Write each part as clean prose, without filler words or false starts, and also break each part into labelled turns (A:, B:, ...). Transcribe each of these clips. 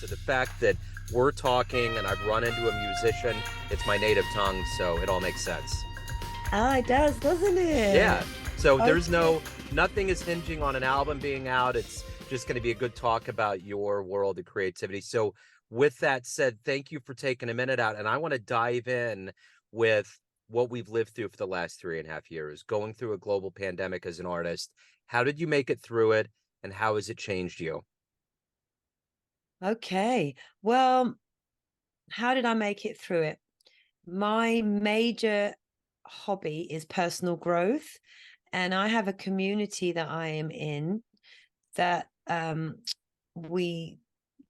A: So the fact that we're talking and I've run into a musician, it's my native tongue, so it all makes sense.
B: Ah, it does, doesn't
A: Yeah.
B: it?
A: So there's
B: Okay.
A: nothing is hinging on an album being out. It's just going to be a good talk about your world of creativity. So with that said, thank you for taking a minute out. And I want to dive in with what we've lived through for the last 3.5 years, going through a global pandemic as an artist. How did you make it through it? And how has it changed you?
B: Okay. Well, how did I make it through it? My major hobby is personal growth, and I have a community that I am in that we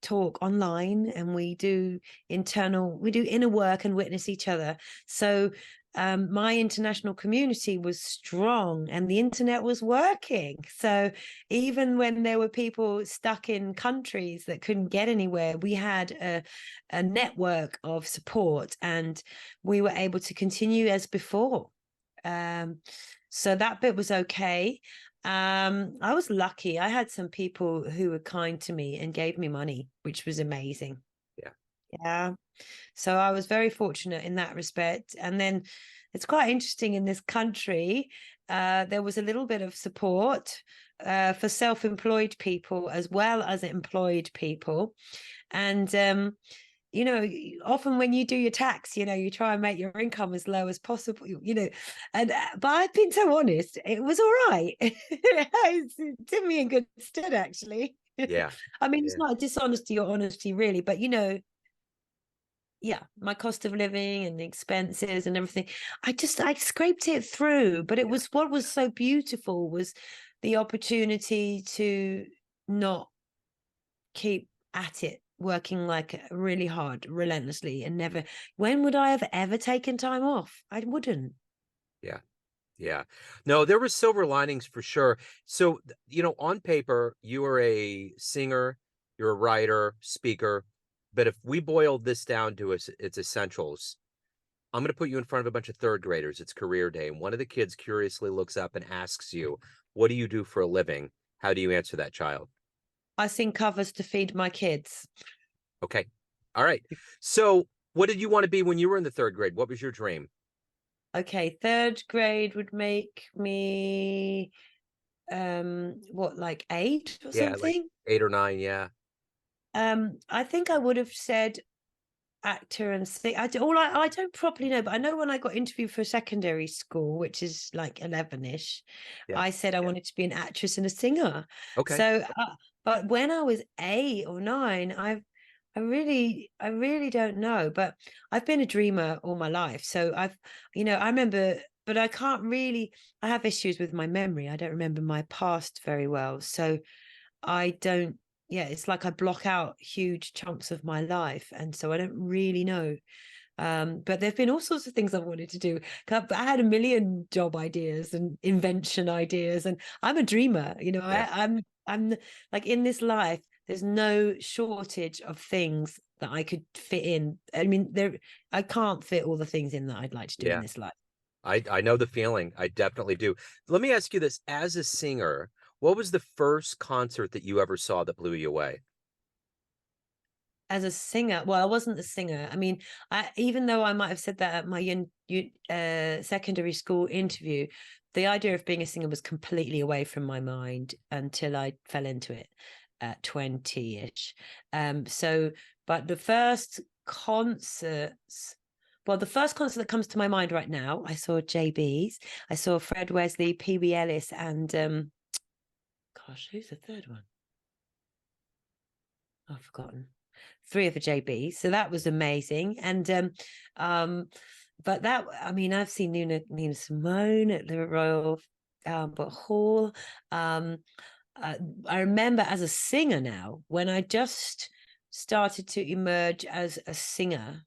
B: talk online and we do inner work and witness each other. So my international community was strong and the internet was working. So even when there were people stuck in countries that couldn't get anywhere, we had a network of support and we were able to continue as before. um, so that bit was okay. I was lucky. I had some people who were kind to me and gave me money, which was amazing.
A: Yeah.
B: Yeah. So I was very fortunate in that respect. And then it's quite interesting in this country, there was a little bit of support for self-employed people as well as employed people. And often when you do your tax, you try and make your income as low as possible, and but I've been so honest, it was all right. It did me in good stead, actually.
A: Yeah.
B: I mean, it's
A: Yeah.
B: not a dishonesty or honesty, really, but yeah, my cost of living and the expenses and everything, I scraped it through. But it
A: Yeah.
B: was what was so beautiful was the opportunity to not keep at it, working like really hard, relentlessly, and never. When would I have ever taken time off? I wouldn't.
A: Yeah. Yeah. No, there were silver linings for sure. So, on paper, you are a singer, you're a writer, speaker, but if we boiled this down to its essentials, I'm going to put you in front of a bunch of third graders. It's career day, and one of the kids curiously looks up and asks you, "What do you do for a living?" How do you answer that child?
B: I sing covers to feed my kids.
A: Okay. All right. So, what did you want to be when you were in the third grade? What was your dream?
B: Okay, third grade would make me what, like 8 or
A: Yeah, like
B: something.
A: 8 or 9. Yeah.
B: I think I would have said actor and sing. I don't properly know, but I know when I got interviewed for secondary school, which is like 11ish,
A: Yeah.
B: I said I wanted to be an actress and a singer.
A: Okay.
B: So but when I was 8 or 9, I really don't know, but I've been a dreamer all my life. So I remember, but I can't really. I have issues with my memory. I don't remember my past very well. So I don't, yeah, it's like I block out huge chunks of my life. And so I don't really know. But there've been all sorts of things I've wanted to do. I had a million job ideas and invention ideas, and I'm a dreamer.
A: Yeah.
B: I'm like, in this life, there's no shortage of things that I could fit in. I mean, I can't fit all the things in that I'd like to do in
A: Yeah.
B: this life.
A: I know the feeling. I definitely do. Let me ask you this. As a singer, what was the first concert that you ever saw that blew you away?
B: As a singer, well, I wasn't a singer. I mean, even though I might have said that at my secondary school interview, the idea of being a singer was completely away from my mind until I fell into it at 20ish. But the first concert that comes to my mind right now, I saw JB's, I saw Fred Wesley, PB Ellis, and gosh, who's the third one? I've forgotten. Three of the JBs. So that was amazing. And but that, I mean, I've seen Nina Simone at the Royal Albert Hall. Um, I remember as a singer now, when I just started to emerge as a singer,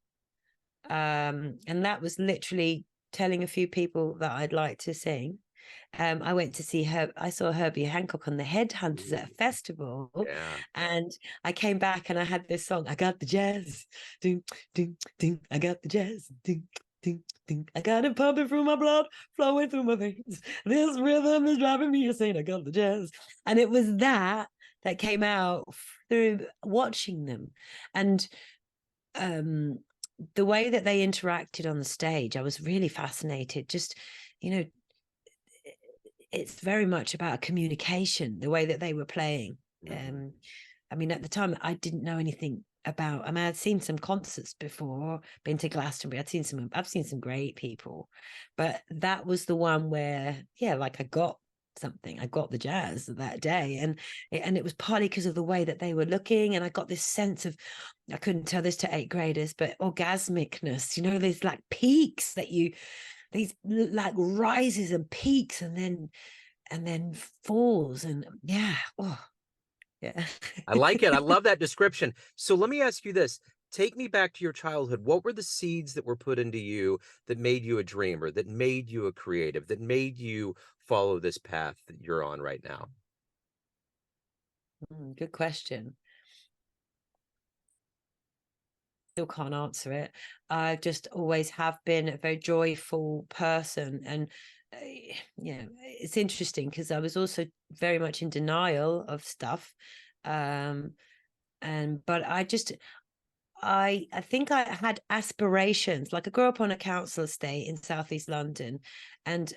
B: and that was literally telling a few people that I'd like to sing. I went to see her. I saw Herbie Hancock on the Headhunters at a festival,
A: Yeah.
B: and I came back and I had this song. I got the jazz, ding, ding, ding. I got the jazz, ding, ding, ding. I got it pumping through my blood, flowing through my veins. This rhythm is driving me insane. I got the jazz, and it was that that came out through watching them. And the way that they interacted on the stage, I was really fascinated. Just, you know, it's very much about communication, the way that they were playing.
A: Mhm.
B: I mean, at the time, I didn't know anything about. I mean, I'd seen some concerts before, been to Glastonbury. I've seen some great people, but that was the one where, yeah, like I got something. I got the jazz that day, and it was partly because of the way that they were looking, and I got this sense of, I couldn't tell this to eighth graders, but orgasmicness. You know, there's like peaks that you, these like rises and peaks, and then falls, and yeah, oh yeah.
A: I like it. I love that description. So let me ask you this. Take me back to your childhood. What were the seeds that were put into you that made you a dreamer, that made you a creative, that made you follow this path that you're on right now?
B: Good question. Still can't answer it. I just always have been a very joyful person, and it's interesting because I was also very much in denial of stuff, um, and but I think I had aspirations. Like I grew up on a council estate in southeast London, and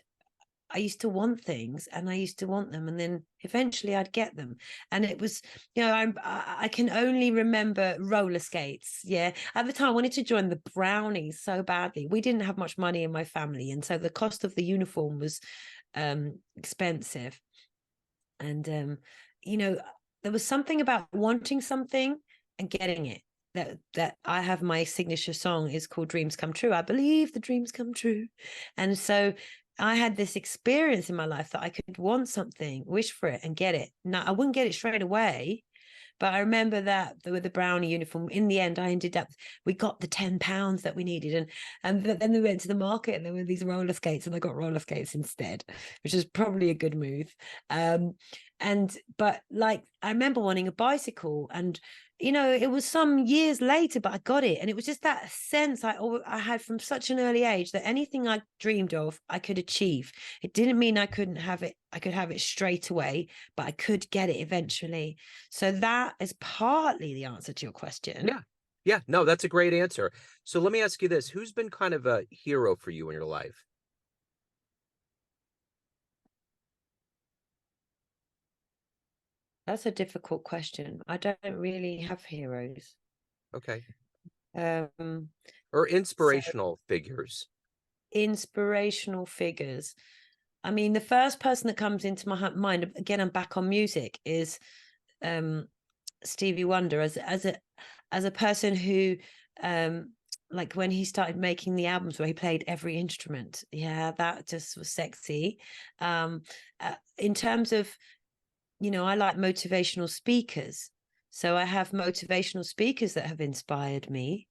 B: I used to want things, and I used to want them, and then eventually I'd get them. And it was, I can only remember roller skates. Yeah, at the time I wanted to join the Brownies so badly. We didn't have much money in my family, and so the cost of the uniform was expensive. And there was something about wanting something and getting it. That I have, my signature song is called Dreams Come True. I believe the dreams come true. And so I had this experience in my life that I could want something, wish for it, and get it. Now I wouldn't get it straight away, but I remember that with the brownie uniform, in the end, I ended up, we got the £10 that we needed. And then we went to the market and there were these roller skates, and I got roller skates instead, which is probably a good move. But like, I remember wanting a bicycle, and it was some years later, but I got it. And it was just that sense I had from such an early age that anything I dreamed of, I could achieve. It didn't mean I couldn't have it. I could have it straight away, but I could get it eventually. So that is partly the answer to your question.
A: Yeah. Yeah. No, that's a great answer. So let me ask you this. Who's been kind of a hero for you in your life?
B: That's a difficult question. I don't really have heroes.
A: Okay.
B: Um,
A: Or
B: so
A: inspirational figures.
B: inspirational figures. I mean, the first person that comes into my mind, again, I'm back on music, is um, Stevie Wonder as a person who, like when he started making the albums where he played every instrument. Yeah, that just was sexy. In terms of, I like motivational speakers. So I have motivational speakers that have inspired me.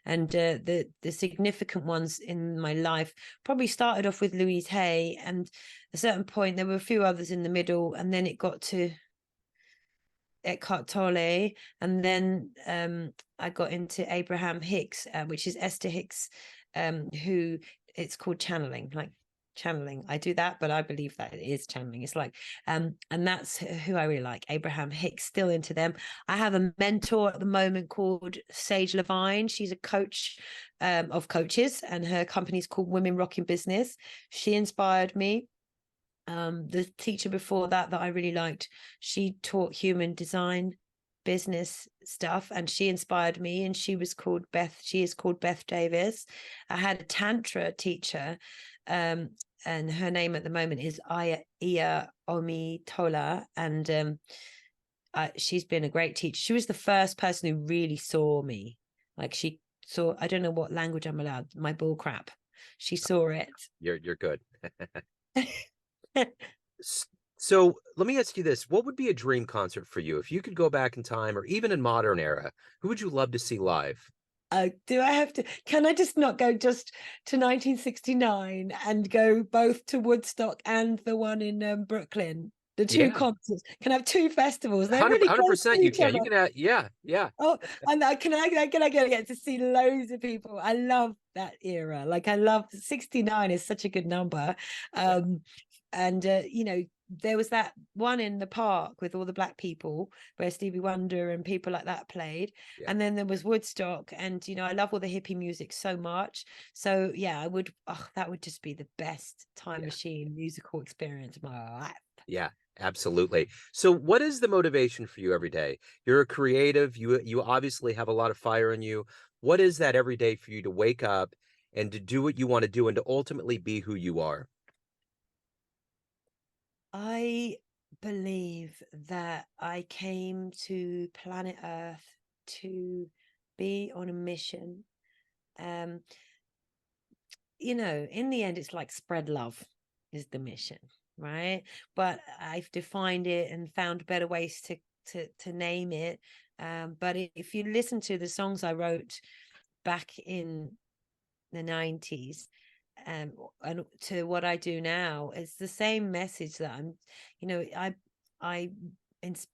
B: And the significant ones in my life probably started off with Louise Hay. And at a certain point, there were a few others in the middle. And then it got to Eckhart Tolle. And then I got into Abraham Hicks, which is Esther Hicks, who, it's called channeling, like channeling. I do that, but I believe that it is channeling. It's like, and that's who I really like, Abraham Hicks. Still into them. I have a mentor at the moment called Sage Levine. She's a coach of coaches, and her company is called Women Rocking Business. She inspired me. The teacher before that I really liked, she taught human design business stuff, and she inspired me, and she is called Beth Davis. I had a tantra teacher, and her name at the moment is Iya Omi Tola, and she's been a great teacher. She was the first person who really saw me. Like, she saw, I don't know what language I'm allowed, my bull crap. She saw it.
A: You're good. So let me ask you this. What would be a dream concert for you? If you could go back in time or even in modern era, who would you love to see live?
B: Do I have to? Can I just not go just to 1969 and go both to Woodstock and the one in Brooklyn? The two
A: Yeah,
B: concerts. Can I have two festivals? They're
A: 100,
B: really close to
A: 100% you
B: each
A: can. You
B: other.
A: can have, yeah, yeah,
B: Oh, and can I get to see loads of people? I love that era. Like, I love 69 is such a good number.
A: yeah.
B: And there was that one in the park with all the black people where Stevie Wonder and people like that played.
A: Yeah.
B: And then there was Woodstock. And, I love all the hippie music so much. So, yeah, that would just be the best time
A: Yeah.
B: machine musical experience of my life.
A: Yeah, absolutely. So what is the motivation for you every day? You're a creative, you obviously have a lot of fire in you. What is that every day for you to wake up and to do what you want to do and to ultimately be who you are?
B: I believe that I came to planet Earth to be on a mission. Um, in the end, it's like spread love is the mission, right? But I've defined it and found better ways to name it. But if you listen to the songs I wrote back in the 90s, and to what I do now, it's the same message that I'm, you know, I ins-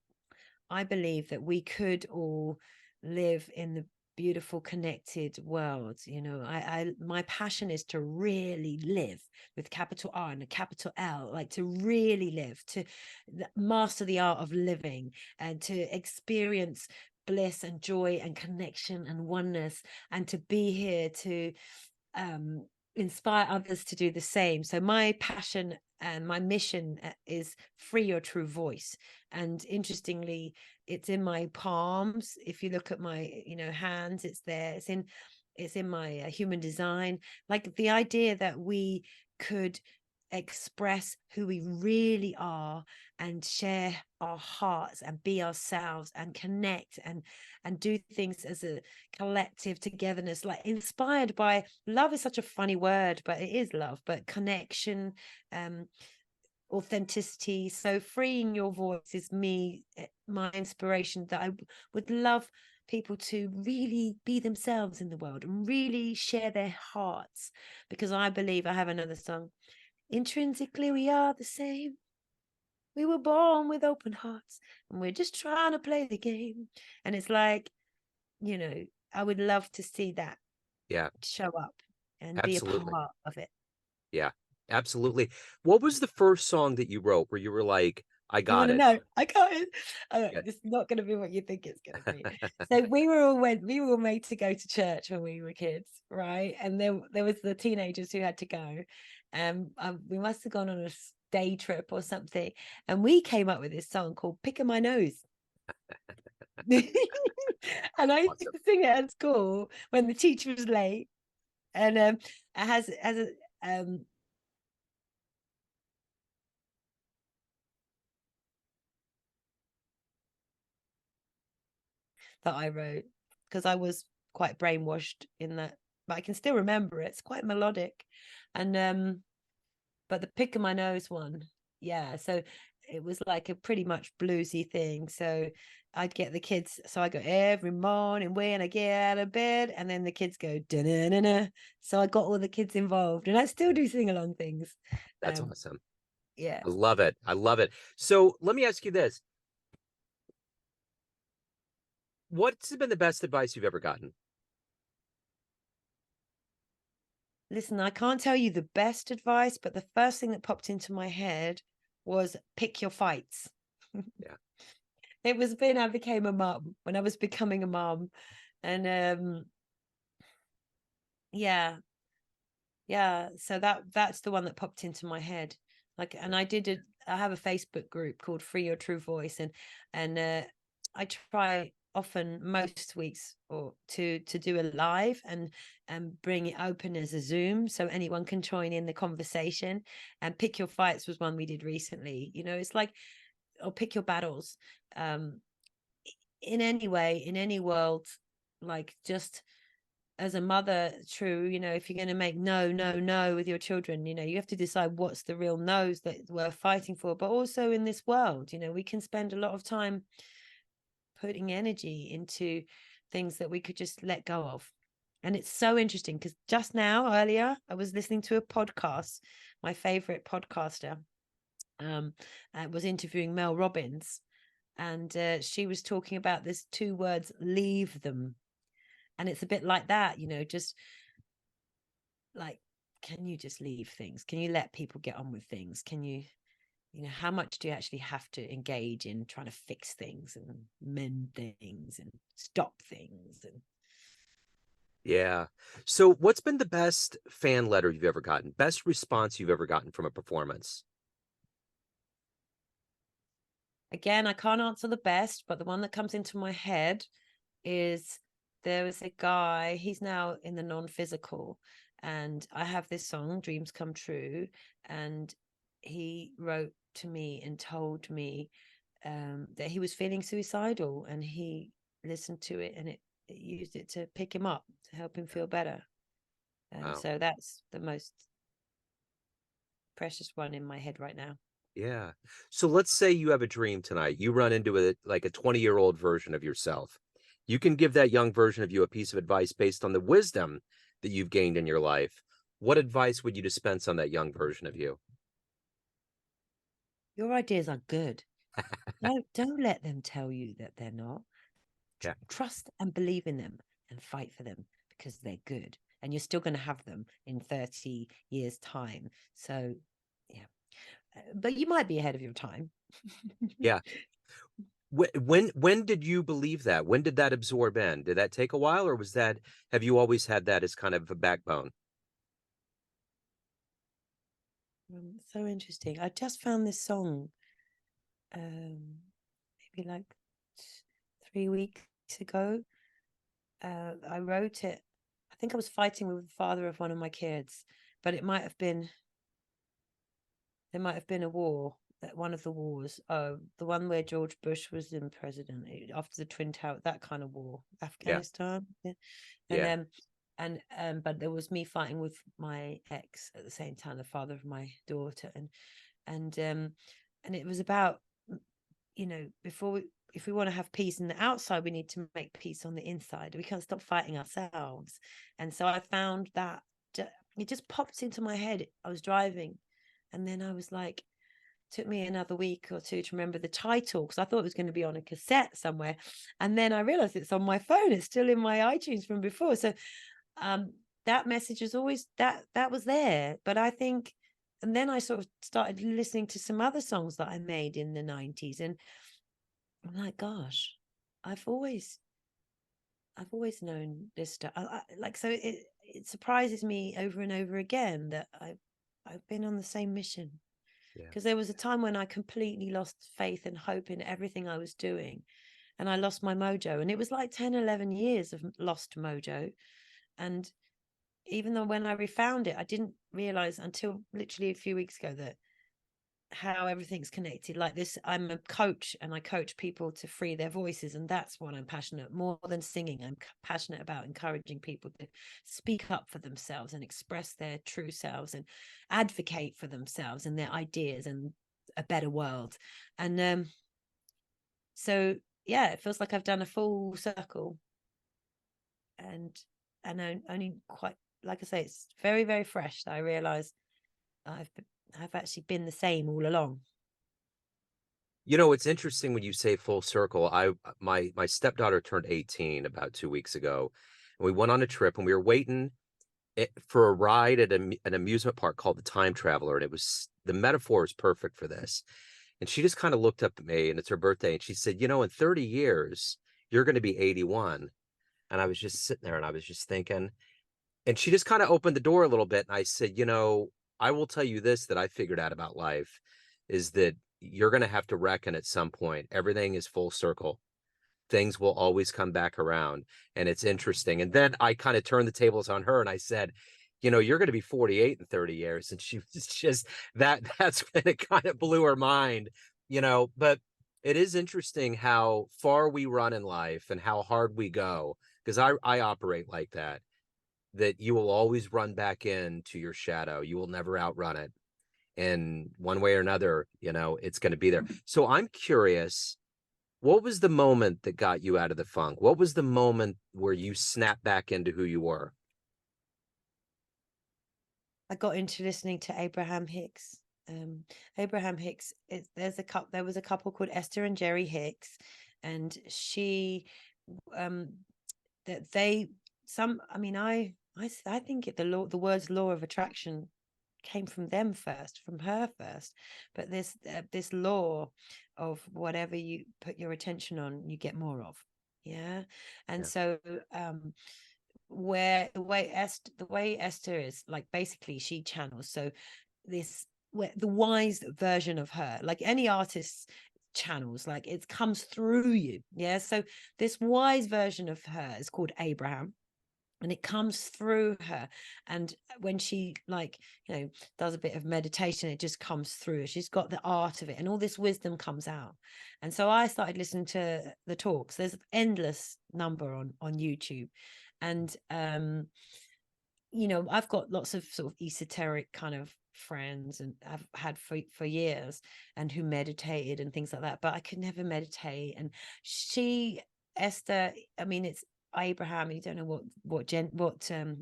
B: I believe that we could all live in the beautiful connected world. My passion is to really live with capital R and a capital L, like to really live, to master the art of living and to experience bliss and joy and connection and oneness, and to be here to um, inspire others to do the same. So my passion and my mission is free your true voice. And interestingly, it's in my palms. If you look at my, hands, it's there. It's in my human design. Like the idea that we could express who we really are and share our hearts and be ourselves and connect and do things as a collective togetherness, like inspired by love is such a funny word, but it is love, but connection, um authenticity. So freeing your voice is my inspiration, that I would love people to really be themselves in the world and really share their hearts, because I believe, I have another song, intrinsically we are the same. We were born with open hearts and we're just trying to play the game. And it's like, you know, I would love to see that
A: Yeah,
B: show up and be a
A: absolutely.
B: part of it.
A: Yeah, absolutely. What was the first song that you wrote where you were like, I
B: You want
A: got
B: to
A: it?
B: know? I can't.
A: Yeah.
B: It's not going to be what you think it's going to be. So we were all made to go to church when we were kids, right? And there was the teenagers who had to go. We must have gone on a day trip or something, and we came up with this song called "Picking My Nose." And I used
A: Awesome.
B: to sing it at school when the teacher was late. And it has a that I wrote, because I was quite brainwashed in that, but I can still remember it. It's quite melodic. And but the pick of my nose one, yeah. So it was like a pretty much bluesy thing. So I'd get the kids. So I go every morning when I get out of bed, and then the kids go da na na na. So I got all the kids involved, and I still do sing along things.
A: That's
B: Um,
A: awesome.
B: yeah.
A: I love it. I love it. So let me ask you this. What's been the best advice you've ever gotten?
B: Listen, I can't tell you the best advice, but the first thing that popped into my head was pick your fights.
A: Yeah.
B: It was when I became a mum, when I was becoming a mum. And yeah, yeah. So that's the one that popped into my head. Like, and I have a Facebook group called Free Your True Voice, and I try often, most weeks, or to do a live and bring it open as a Zoom so anyone can join in the conversation. And pick your fights was one we did recently. It's like, or pick your battles. Um, in any way, in any world, like, just as a mother, true, if you're going to make no no no with your children, you have to decide what's the real no's that we're fighting for. But also in this world, we can spend a lot of time putting energy into things that we could just let go of. And it's so interesting because just now, earlier, I was listening to a podcast. My favorite podcaster was interviewing Mel Robbins, and she was talking about this two words, leave them. And it's a bit like that, just like, can you just leave things? Can you let people get on with things? Can you how much do you actually have to engage in trying to fix things and mend things and stop things? And
A: Yeah. So what's been the best fan letter you've ever gotten? Best response you've ever gotten from a performance?
B: again, I can't answer the best, but the one that comes into my head is, there was a guy, he's now in the non-physical, and I have this song, Dreams Come True, and he wrote to me and told me that he was feeling suicidal, and he listened to it, and it used it to pick him up, to help him feel better. And
A: Wow.
B: so that's the most precious one in my head right now.
A: Yeah. So let's say you have a dream tonight. You run into a like a 20-year-old version of yourself. You can give that young version of you a piece of advice based on the wisdom that you've gained in your life. What advice would you dispense on that young version of you?
B: Your ideas are good. Don't let them tell you that they're not.
A: Yeah.
B: Trust and believe in them and fight for them, because they're good, and you're still going to have them in 30 years time. So yeah, but you might be ahead of your time.
A: Yeah. When did you believe that? When did that absorb in? Did that take a while, or was that have you always had that as kind of a backbone?
B: So interesting. I just found this song um maybe like 3 weeks ago. I wrote it. I think I was fighting with the father of one of my kids, but there might have been a war, that one of the wars, the one where George Bush was in president, after the Twin Tower, that kind of war,
A: Yeah.
B: Afghanistan. Yeah. And
A: Yeah.
B: but there was me fighting with my ex at the same time, the father of my daughter, and and it was about, before if we want to have peace in the outside, we need to make peace on the inside. We can't stop fighting ourselves. And so I found that it just popped into my head. I was driving, and then I was like, took me another week or two to remember the title, because I thought it was going to be on a cassette somewhere, and then I realized it's on my phone. It's still in my iTunes from before. So um that message is always, that was there. But I think, and then I sort of started listening to some other songs that I made in the 90s, and I'm like, gosh, I've always I've always known this stuff. Like, so it surprises me over and over again that I've been on the same mission,
A: Yeah.
B: because there was a time when I completely lost faith and hope in everything I was doing, and I lost my mojo, and it was like 10, 11 years of lost mojo. And even though when I refound it, I didn't realize until literally a few weeks ago that how everything's connected. Like this, I'm a coach, and I coach people to free their voices, and that's what I'm passionate, more than singing, I'm passionate about encouraging people to speak up for themselves and express their true selves and advocate for themselves and their ideas and a better world. And so yeah, it feels like I've done a full circle, and only quite, like I say, it's very, very fresh that I realize i've I've actually been the same all along.
A: You know, it's interesting when you say full circle. My stepdaughter turned 18 about 2 weeks ago, and we went on a trip, and we were waiting for a ride at an amusement park called the Time Traveler, and it was the metaphor is perfect for this. And she just kind of looked up at me, and it's her birthday, and she said, in 30 years, you're going to be 81. And I was just sitting there, and I was just thinking, and she just kind of opened the door a little bit, and I said, I will tell you this that I figured out about life is that you're going to have to reckon at some point. Everything is full circle. Things will always come back around. And it's interesting. And then I kind of turned the tables on her and I said, you're going to be 48 in 30 years. And she was just that's when it kind of blew her mind, but it is interesting how far we run in life and how hard we go. Because I operate like that you will always run back into your shadow. You will never outrun it. And one way or another, it's going to be there. So I'm curious, what was the moment that got you out of the funk? What was the moment where you snapped back into who you were?
B: I got into listening to Abraham Hicks. Abraham Hicks, there was a couple called Esther and Jerry Hicks, and she, um, that they, some, I mean, I think the words law of attraction came from them first, from her first. But this law of whatever you put your attention on, you get more of. Yeah. And
A: Yeah.
B: so where the way Esther is, like, basically she channels, so this, where the wise version of her, like any artist's channels, like it comes through you. Yeah. So this wise version of her is called Abraham, and it comes through her. And when she, like, does a bit of meditation, it just comes through. She's got the art of it, and all this wisdom comes out. And so I started listening to the talks. There's an endless number on YouTube. And I've got lots of sort of esoteric kind of friends, and I've had for years, and who meditated and things like that, but I could never meditate. And Esther, I mean, it's Abraham, you don't know what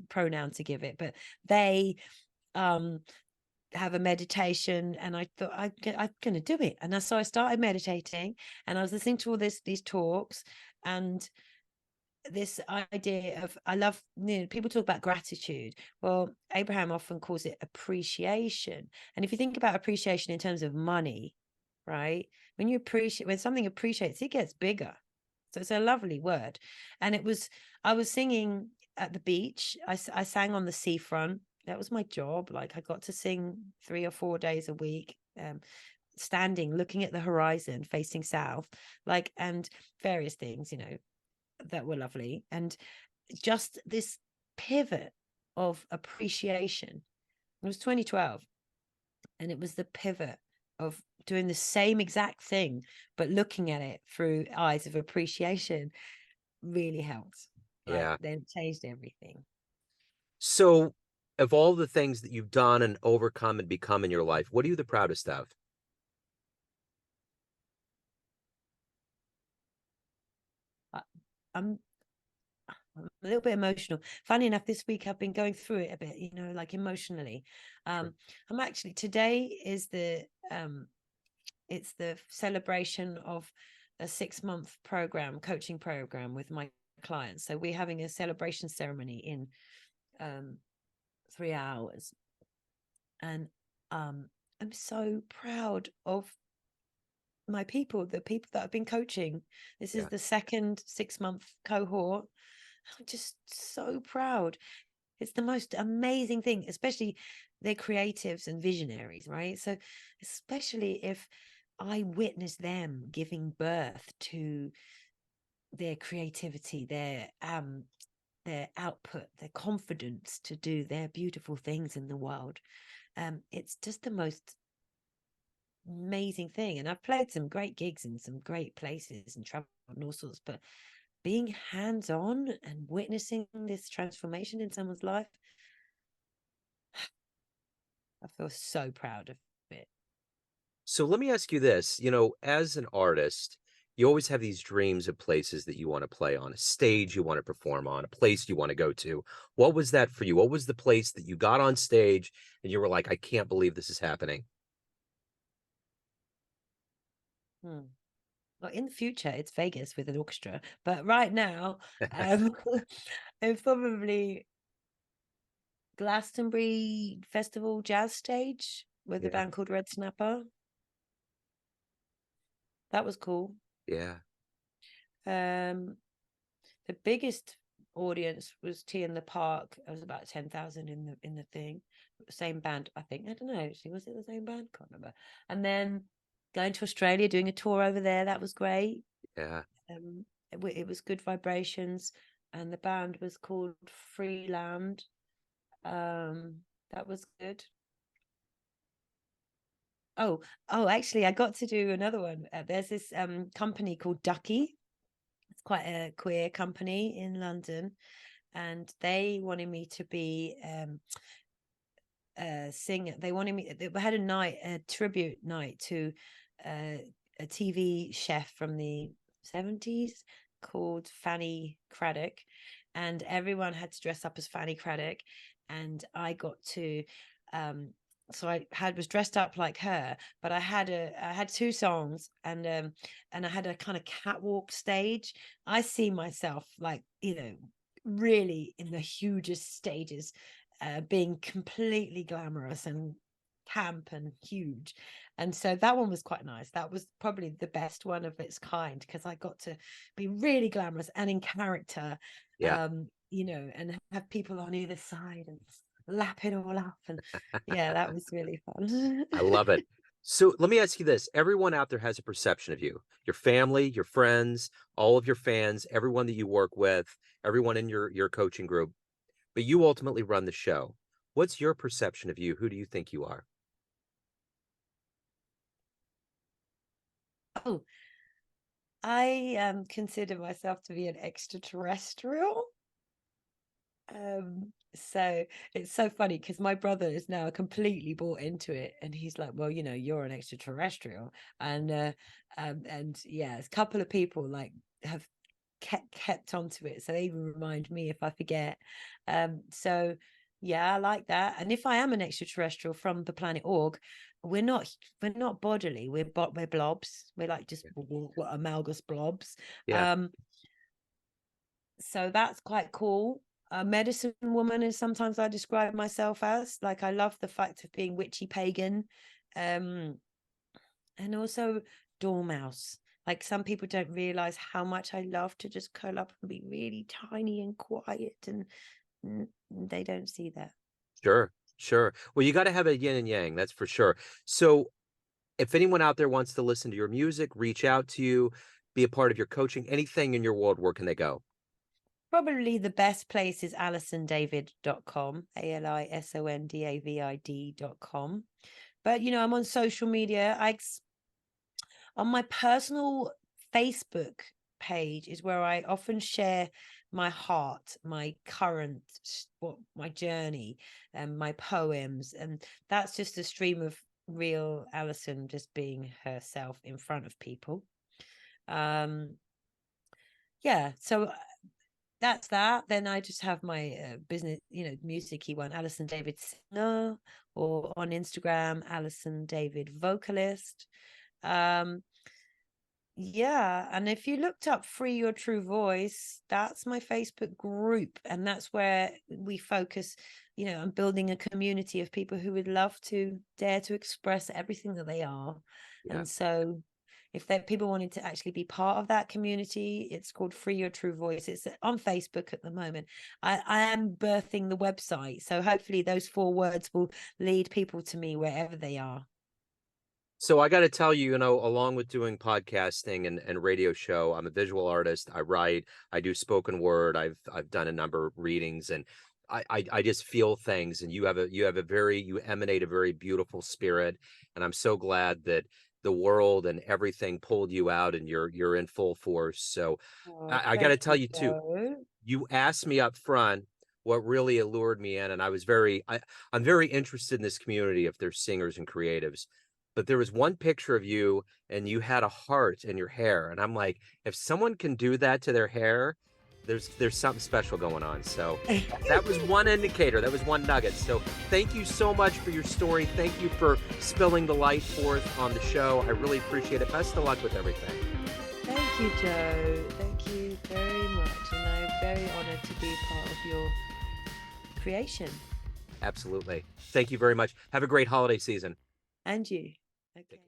B: pronoun to give it, but they have a meditation, and I thought I'm gonna do it. And so I started meditating, and I was listening to all these talks, and this idea of, I love, people talk about gratitude. Well, Abraham often calls it appreciation. And if you think about appreciation in terms of money, right, when something appreciates, it gets bigger. So it's a lovely word. And I was singing at the beach. I sang on the seafront. That was my job. Like, I got to sing 3 or 4 days a week, standing, looking at the horizon, facing south, like, and various things, that were lovely. And just this pivot of appreciation. It was 2012, and it was the pivot of doing the same exact thing, but looking at it through eyes of appreciation really helped. Like,
A: Yeah.
B: then it changed everything.
A: So, of all the things that you've done and overcome and become in your life, what are you the proudest of?
B: I, I'm I'm a little bit emotional. Funny enough, this week I've been going through it a bit, like emotionally.
A: Sure.
B: I'm actually, today is it's the celebration of a 6-month coaching program with my clients. So we're having a celebration ceremony in 3 hours. And I'm so proud of my people, the people that I've been coaching. This is
A: Yeah.
B: the second 6-month cohort. I'm just so proud. It's the most amazing thing, especially they're creatives and visionaries, right? So especially if I witness them giving birth to their creativity, their output, their confidence to do their beautiful things in the world. It's just the most amazing thing. And I've played some great gigs in some great places and traveled and all sorts, but being hands-on and witnessing this transformation in someone's life, I feel so proud of it.
A: So let me ask you this, as an artist, you always have these dreams of places that you want to play on, a stage you want to perform on, a place you want to go to. What was that for you? What was the place that you got on stage and you were like, I can't believe this is happening?
B: Hmm. Well, in the future, it's Vegas with an orchestra, but right now, um, it's probably Glastonbury Festival jazz stage with a
A: Yeah.
B: band called Red Snapper. That was cool.
A: Yeah.
B: Um, the biggest audience was Tea in the Park. It was about 10,000 in the thing. Same band, I think. I don't know. Actually, was it the same band? Can't remember. And then going to Australia, doing a tour over there. That was great.
A: Yeah.
B: It was good vibrations, and the band was called Freeland. That was good. Oh, actually, I got to do another one. There's this company called Ducky. It's quite a queer company in London, and they wanted me to be singer. They wanted me. They had a tribute night to uh, a TV chef from the 70s called Fanny Craddock, and everyone had to dress up as Fanny Craddock, and I got to. So was dressed up like her, but I had 2 songs, and I had a kind of catwalk stage. I see myself, like, really in the hugest stages, being completely glamorous and camp and huge. And so that one was quite nice. That was probably the best one of its kind, because I got to be really glamorous and in character,
A: Yeah,
B: and have people on either side and lap it all up. And yeah, that was really fun.
A: I love it. So let me ask you this. Everyone out there has a perception of you, your family, your friends, all of your fans, everyone that you work with, everyone in your coaching group, but you ultimately run the show. What's your perception of you? Who do you think you are?
B: Oh, I consider myself to be an extraterrestrial. So it's so funny because my brother is now completely bought into it, and he's like, well, you're an extraterrestrial. And yeah, a couple of people like have kept onto it, so they even remind me if I forget. So yeah, I like that. And if I am an extraterrestrial from the planet Org, we're not bodily, we're blobs. We're like just amalgamous blobs.
A: Yeah,
B: um so that's quite cool. A medicine woman is sometimes I describe myself as. Like, I love the fact of being witchy pagan, um and also dormouse. Like, some people don't realize how much I love to just curl up and be really tiny and quiet, and they don't see that.
A: sure, sure. Well, you got to have a yin and yang, that's for sure. So if anyone out there wants to listen to your music, reach out to you, be a part of your coaching, anything in your world, where can they go?
B: Probably the best place is alisondavid.com, alisondavid.com. But I'm on social media. On my personal Facebook page is where I often share my heart, my current, what my journey, and my poems, and that's just a stream of real Alison just being herself in front of people. Um, yeah, so that's that. Then I just have my business, musicy one, Alison David Singer, or on Instagram, Alison David Vocalist. Um, Yeah, and if you looked up Free Your True Voice, that's my Facebook group, and that's where we focus, on building a community of people who would love to dare to express everything that they are.
A: Yeah.
B: And so if people wanted to actually be part of that community, it's called Free Your True Voice. It's on Facebook at the moment. I am birthing the website, so hopefully those 4 words will lead people to me wherever they are.
A: So I got to tell you, along with doing podcasting and radio show, I'm a visual artist. I write, I do spoken word. I've done a number of readings, and I just feel things. And you emanate a very beautiful spirit, and I'm so glad that the world and everything pulled you out, and you're in full force. So
B: Oh,
A: I got
B: thank
A: to tell
B: you,
A: you too.
B: Joe.
A: You asked me up front what really allured me in, and I'm very interested in this community if there's singers and creatives. But there was one picture of you, and you had a heart in your hair, and I'm like, if someone can do that to their hair, there's something special going on. So that was one indicator, that was one nugget. So thank you so much for your story. Thank you for spilling the light forth on the show. I really appreciate it. Best of luck with everything.
B: Thank you, Joe. Thank you very much. And I'm very honored to be part of your creation.
A: Absolutely. Thank you very much. Have a great holiday season.
B: And you.
A: Take
B: Okay.
A: care.